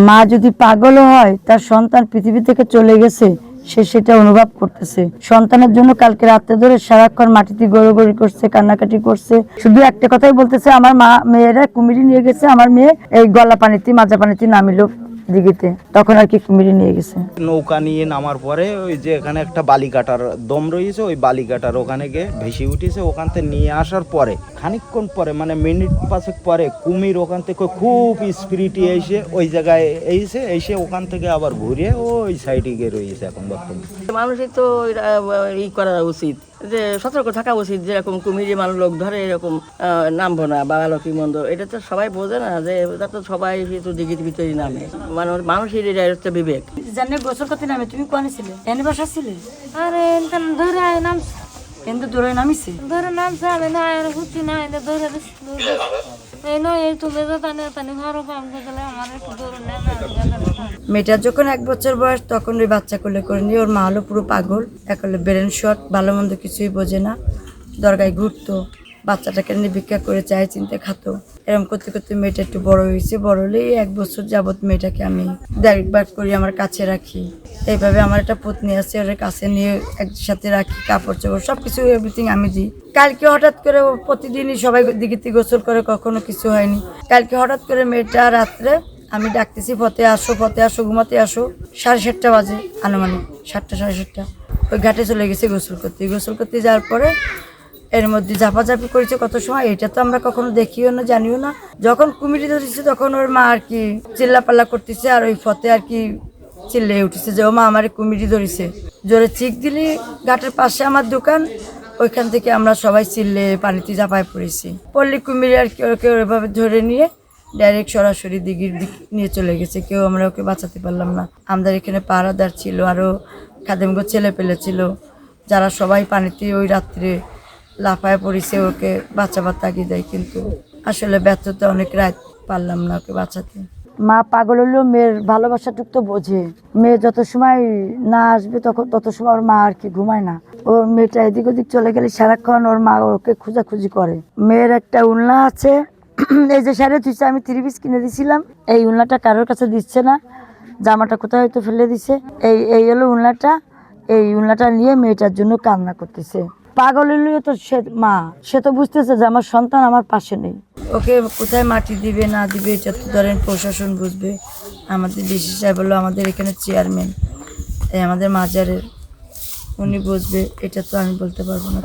মা যদি পাগল হয় তার সন্তান পৃথিবী থেকে চলে গেছে সে সেটা অনুভব করতেছে। সন্তানের জন্য কালকে রাতে ধরে সারাক্ষণ মাটিতে গড়াগড়ি করছে, কান্নাকাটি করছে, শুধু একটা কথাই বলতেছে আমার মেয়েরা কুমিরি নিয়ে গেছে, আমার মেয়ে এই গলা পানিতে মাজা পানিতে নামিলো দিঘিতে, তখন আর কি কুমিরি নিয়ে গেছে। নৌকা নিয়ে নামার পরে ওই যে এখানে একটা বালিকাটার দম রয়েছে, ওই বালিকাটার ওখানে গিয়ে ভেসে উঠেছে। ওখান থেকে নিয়ে আসার পরে খানিকক্ষণ পরে মানে মিনিট পাঁচেক পরে কুমির ওখান থেকে খুব স্পিরিটে এসে ওই জায়গায় এসে ওখান থেকে আবার ঘুরে ওই সাইডে গিয়ে রয়েছে এখন বর্তমানে। মানুষের তো ই করা উচিত, যে সতর্ক থাকা উচিত, যেরকম কুমিরে মানুষ লোক ধরে এরকম নামবো না বা আলো কি মন্দ, এটা তো সবাই বোঝে না, যে এটা তো সবাই তো দিঘির ভিতরে নামে, মানুষের এটা হচ্ছে বিবেক। জানে গোসল করতে নামে তুমি কোনে ছিলে? এনে বাসা ছিলে? আরে ধরে আয় নাম কিন্তু দূরে নামিছে, ধরে নামছে, আমি না আর হুচি না এনে ধরে এই নয় এই তুমি তো তানি ঘরও কাম করলে আমার একটু দূরে নেই। মেয়েটার যখন 1 বছর বয়স তখন ওই বাচ্চা কোলে করে নিয়ে, ওর মা হলো পুরো পাগল, একলে ব্রেন শট, ভালো মন্দ কিছুই বোঝে না, দরগায় ঘুরতো, বাচ্চাটাকে নিয়ে ভিক্ষা করে চাই চিনতে খাতো। এরকম করতে করতে মেয়েটা একটু বড় হয়েছে, বড় হলে 1 বছর যাবত মেয়েটাকে আমি দেখভাল করি, আমার কাছে রাখি। এইভাবে আমার একটা পত্নী আছে, ওর কাছে নিয়ে একসাথে রাখি, কাপড় চোপড় সবকিছু এভরিথিং আমি দিই। কালকে হঠাৎ করে প্রতিদিনই সবাই দিঘিতে গোসল করে, কখনো কিছু হয়নি। কালকে হঠাৎ করে মেয়েটা রাত্রে আমি ডাকতেছি, ফতে আসো ঘুমাতে আসো, 7:30 বাজে আনুমানিক, 7টা 7:30 ওই ঘাটে চলে গেছে গোসল করতে যাওয়ার পরে এর মধ্যে ঝাপাঝাপি করেছে কত সময়, এটা তো আমরা কখনো দেখিও না জানিও না। যখন কুমিরি ধরেছে তখন ওর মা আর কি চিল্লাপাল্লা করতেছে, আর ওই ফতে আর কি চিল্লে উঠেছে যে ও মা আমার কুমিরি ধরেছে। জোরে চিক দিলি, ঘাটের পাশে আমার দোকান, ওইখান থেকে আমরা সবাই চিল্লে পানিতে ঝাঁপায় পড়েছি। পল্লী কুমিরি আর কি ওকে ওইভাবে ধরে নিয়ে ডাইরেক্ট সরাসরি দিঘির দিক নিয়ে চলে গেছে, কেউ আমরা ওকে বাঁচাতে পারলাম না। আমাদের এখানে পাহারাদার ছিল, আরও খাদেমগো ছেলে পেলে ছিল, যারা সবাই পানিতে ওই রাত্রে লাফায় পড়েছে ওকে বাঁচাবার তাগিদ দেয়, কিন্তু আসলে ব্যর্থতা অনেক রাত পারলাম না ওকে বাঁচাতে। মা পাগল হলেও মেয়ের ভালোবাসাটুক তো বোঝে। মেয়ে যত সময় না আসবে তত সময় ওর মা আর কি ঘুমায় না। ওর মেয়েটা এদিক ওদিক চলে গেলে সারাক্ষণ ওর মা ওকে খোঁজাখুঁজি করে। মেয়ের একটা উলনা আছে, এই যে শাড়ি তুইছে আমি 3 পিস কিনে দিছিলাম, এই উলনাটা কারোর কাছে দিচ্ছে না, জামাটা কোথায় হয়তো ফেলে দিছে। এই হলো উলনাটা, এই উলনাটা নিয়ে মেয়েটার জন্য কান্না করতেছে। পাগল হলেও তো সে তো বুঝতেছে যে আমার সন্তান আমার পাশে নেই। ওকে কোথায় মাটি দিবে না দিবে এটা তো ধরেন প্রশাসন বুঝবে। আমাদের ডিসি সাহেব হলো আমাদের এখানে চেয়ারম্যান, আমাদের মাজারের, উনি বুঝবে, এটা তো আমি বলতে পারবো না।